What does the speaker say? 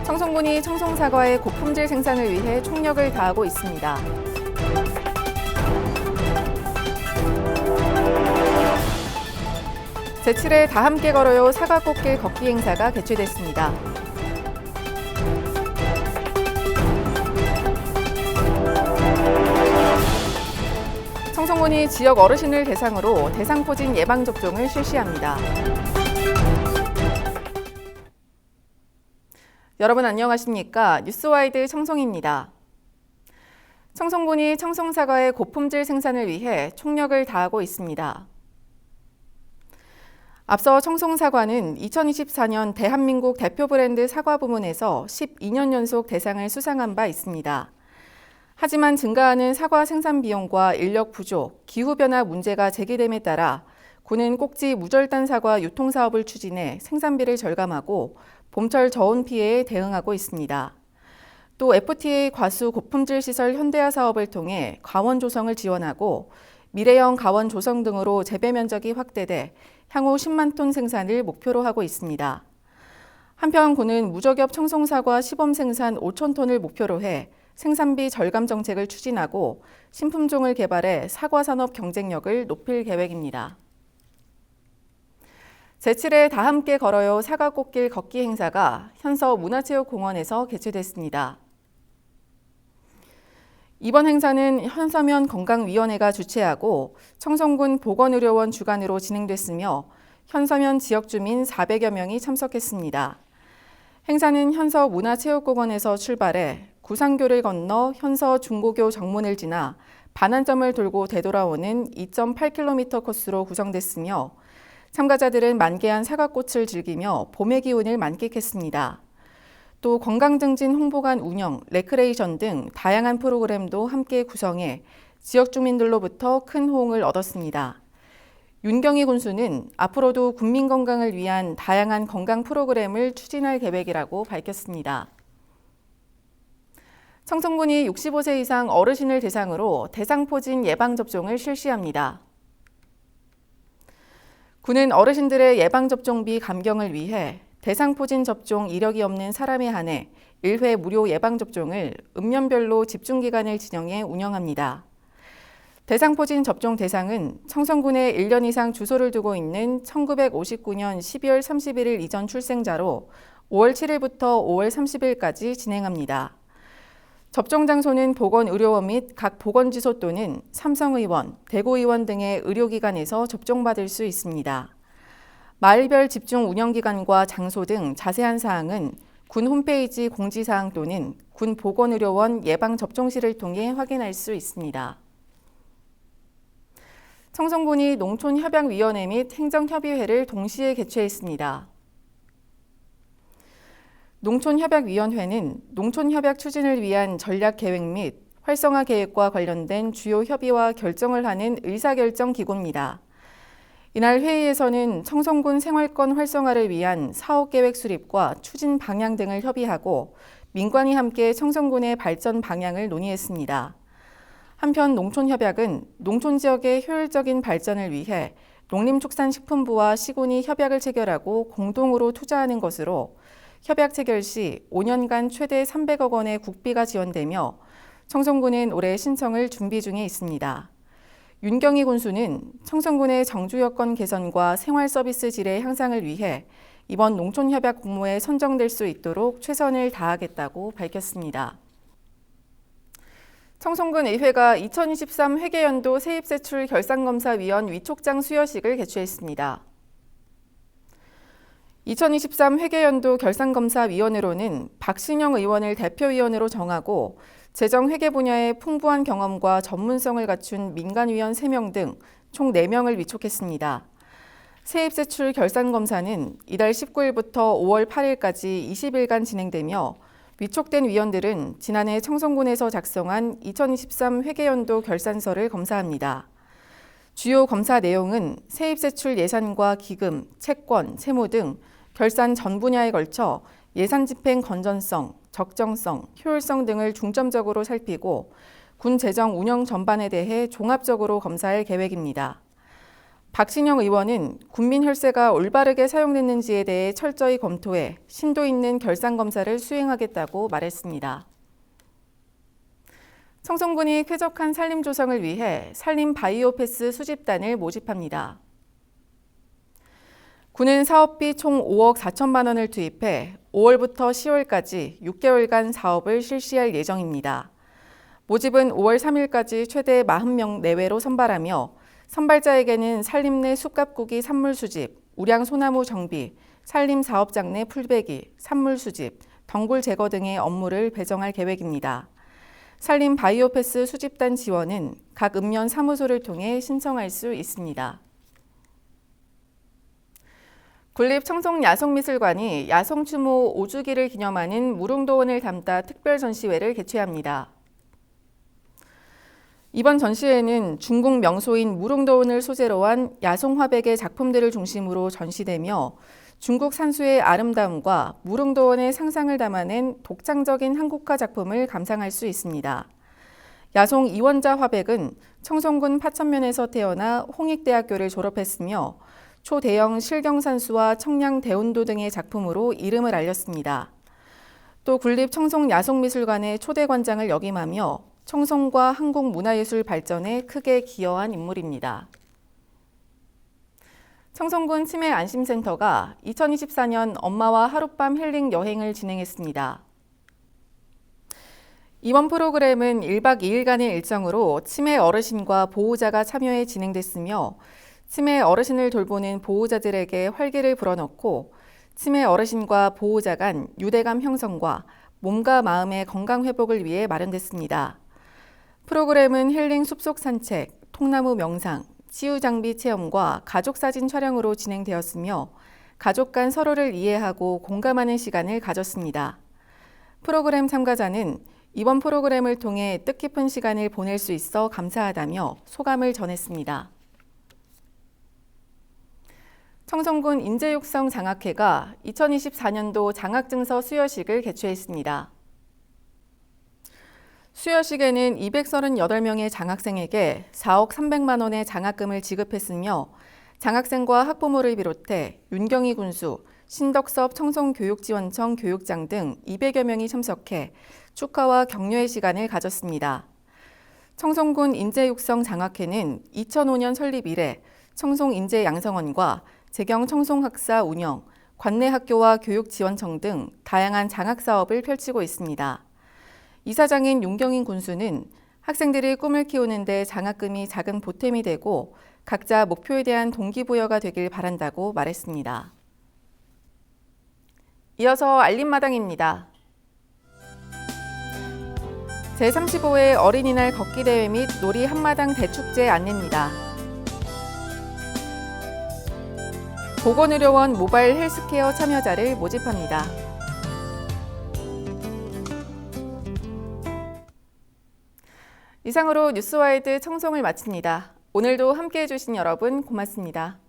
청송군이 청송사과의 고품질 생산을 위해 총력을 다하고 있습니다. 제7회 다 함께 걸어요 사과 꽃길 걷기 행사가 개최됐습니다. 청송군이 지역 어르신을 대상으로 대상포진 예방접종을 실시합니다. 여러분 안녕하십니까? 뉴스와이드 청송입니다. 청송군이 청송사과의 고품질 생산을 위해 총력을 다하고 있습니다. 앞서 청송사과는 2024년 대한민국 대표 브랜드 사과 부문에서 12년 연속 대상을 수상한 바 있습니다. 하지만 증가하는 사과 생산 비용과 인력 부족, 기후변화 문제가 제기됨에 따라 군은 꼭지 무절단 사과 유통 사업을 추진해 생산비를 절감하고 봄철 저온 피해에 대응하고 있습니다. 또 FTA 과수 고품질 시설 현대화 사업을 통해 가원 조성을 지원하고 미래형 가원 조성 등으로 재배 면적이 확대돼 향후 10만 톤 생산을 목표로 하고 있습니다. 한편 군은 무저겹 청송사과 시범 생산 5천 톤을 목표로 해 생산비 절감 정책을 추진하고 신품종을 개발해 사과 산업 경쟁력을 높일 계획입니다. 제7회 다 함께 걸어요 사과 꽃길 걷기 행사가 현서 문화체육공원에서 개최됐습니다. 이번 행사는 현서면 건강위원회가 주최하고 청송군 보건의료원 주관으로 진행됐으며 현서면 지역 주민 400여 명이 참석했습니다. 행사는 현서 문화체육공원에서 출발해 구상교를 건너 현서 중고교 정문을 지나 반환점을 돌고 되돌아오는 2.8km 코스로 구성됐으며 참가자들은 만개한 사과꽃을 즐기며 봄의 기운을 만끽했습니다. 또 건강증진 홍보관 운영, 레크레이션 등 다양한 프로그램도 함께 구성해 지역 주민들로부터 큰 호응을 얻었습니다. 윤경희 군수는 앞으로도 국민 건강을 위한 다양한 건강 프로그램을 추진할 계획이라고 밝혔습니다. 청송군이 65세 이상 어르신을 대상으로 대상포진 예방접종을 실시합니다. 군은 어르신들의 예방접종비 감경을 위해 대상포진 접종 이력이 없는 사람에 한해 1회 무료 예방접종을 읍면별로 집중기간을 지정해 운영합니다. 대상포진 접종 대상은 청송군에 1년 이상 주소를 두고 있는 1959년 12월 31일 이전 출생자로 5월 7일부터 5월 30일까지 진행합니다. 접종 장소는 보건의료원 및 각 보건지소 또는 삼성의원, 대구의원 등의 의료기관에서 접종받을 수 있습니다. 마을별 집중 운영기간과 장소 등 자세한 사항은 군 홈페이지 공지사항 또는 군 보건의료원 예방접종실을 통해 확인할 수 있습니다. 청송군이 농촌협약위원회 및 행정협의회를 동시에 개최했습니다. 농촌협약위원회는 농촌협약 추진을 위한 전략계획 및 활성화 계획과 관련된 주요 협의와 결정을 하는 의사결정 기구입니다. 이날 회의에서는 청송군 생활권 활성화를 위한 사업계획 수립과 추진 방향 등을 협의하고 민관이 함께 청송군의 발전 방향을 논의했습니다. 한편 농촌협약은 농촌 지역의 효율적인 발전을 위해 농림축산식품부와 시군이 협약을 체결하고 공동으로 투자하는 것으로 협약 체결 시 5년간 최대 300억 원의 국비가 지원되며 청송군은 올해 신청을 준비 중에 있습니다. 윤경희 군수는 청송군의 정주 여건 개선과 생활 서비스 질의 향상을 위해 이번 농촌협약 공모에 선정될 수 있도록 최선을 다하겠다고 밝혔습니다. 청송군 의회가 2023 회계연도 세입세출 결산검사위원 위촉장 수여식을 개최했습니다. 2023 회계연도 결산검사위원으로는 박신영 의원을 대표위원으로 정하고 재정회계 분야의 풍부한 경험과 전문성을 갖춘 민간위원 3명 등 총 4명을 위촉했습니다. 세입세출 결산검사는 이달 19일부터 5월 8일까지 20일간 진행되며 위촉된 위원들은 지난해 청송군에서 작성한 2023 회계연도 결산서를 검사합니다. 주요 검사 내용은 세입세출 예산과 기금, 채권, 세무 등 결산 전 분야에 걸쳐 예산 집행 건전성, 적정성, 효율성 등을 중점적으로 살피고 군 재정 운영 전반에 대해 종합적으로 검사할 계획입니다. 박신영 의원은 국민 혈세가 올바르게 사용됐는지에 대해 철저히 검토해 심도 있는 결산 검사를 수행하겠다고 말했습니다. 청송군이 쾌적한 산림 조성을 위해 산림 바이오패스 수집단을 모집합니다. 군은 사업비 총 5억 4천만 원을 투입해 5월부터 10월까지 6개월간 사업을 실시할 예정입니다. 모집은 5월 3일까지 최대 40명 내외로 선발하며 선발자에게는 산림 내 숲가꾸기 산물 수집, 우량 소나무 정비, 산림 사업장 내 풀베기, 산물 수집, 덩굴 제거 등의 업무를 배정할 계획입니다. 산림 바이오패스 수집단 지원은 각 읍면 사무소를 통해 신청할 수 있습니다. 군립청송야성미술관이 야성추모 5주기를 기념하는 무릉도원을 담다 특별 전시회를 개최합니다. 이번 전시회는 중국 명소인 무릉도원을 소재로 한 야송화백의 작품들을 중심으로 전시되며 중국 산수의 아름다움과 무릉도원의 상상을 담아낸 독창적인 한국화 작품을 감상할 수 있습니다. 야송 이원자 화백은 청송군 파천면에서 태어나 홍익대학교를 졸업했으며 초대형 실경산수와 청량 대운도 등의 작품으로 이름을 알렸습니다. 또 군립청송야성미술관의 초대 관장을 역임하며 청송과 한국 문화예술 발전에 크게 기여한 인물입니다. 청송군 치매안심센터가 2024년 엄마와 하룻밤 힐링 여행을 진행했습니다. 이번 프로그램은 1박 2일간의 일정으로 치매 어르신과 보호자가 참여해 진행됐으며 치매 어르신을 돌보는 보호자들에게 활기를 불어넣고 치매 어르신과 보호자 간 유대감 형성과 몸과 마음의 건강 회복을 위해 마련됐습니다. 프로그램은 힐링 숲속 산책, 통나무 명상, 치유장비 체험과 가족사진 촬영으로 진행되었으며 가족 간 서로를 이해하고 공감하는 시간을 가졌습니다. 프로그램 참가자는 이번 프로그램을 통해 뜻깊은 시간을 보낼 수 있어 감사하다며 소감을 전했습니다. 청송군 인재육성 장학회가 2024년도 장학증서 수여식을 개최했습니다. 수여식에는 238명의 장학생에게 4억 300만 원의 장학금을 지급했으며 장학생과 학부모를 비롯해 윤경희 군수, 신덕섭 청송교육지원청 교육장 등 200여 명이 참석해 축하와 격려의 시간을 가졌습니다. 청송군 인재육성 장학회는 2005년 설립 이래 청송인재양성원과 재경청송학사 운영, 관내학교와 교육지원청 등 다양한 장학사업을 펼치고 있습니다. 이사장인 윤경인 군수는 학생들이 꿈을 키우는 데 장학금이 작은 보탬이 되고 각자 목표에 대한 동기부여가 되길 바란다고 말했습니다. 이어서 알림마당입니다. 제35회 어린이날 걷기대회 및 놀이 한마당 대축제 안내입니다. 보건의료원 모바일 헬스케어 참여자를 모집합니다. 이상으로 뉴스와이드 청송을 마칩니다. 오늘도 함께해 주신 여러분 고맙습니다.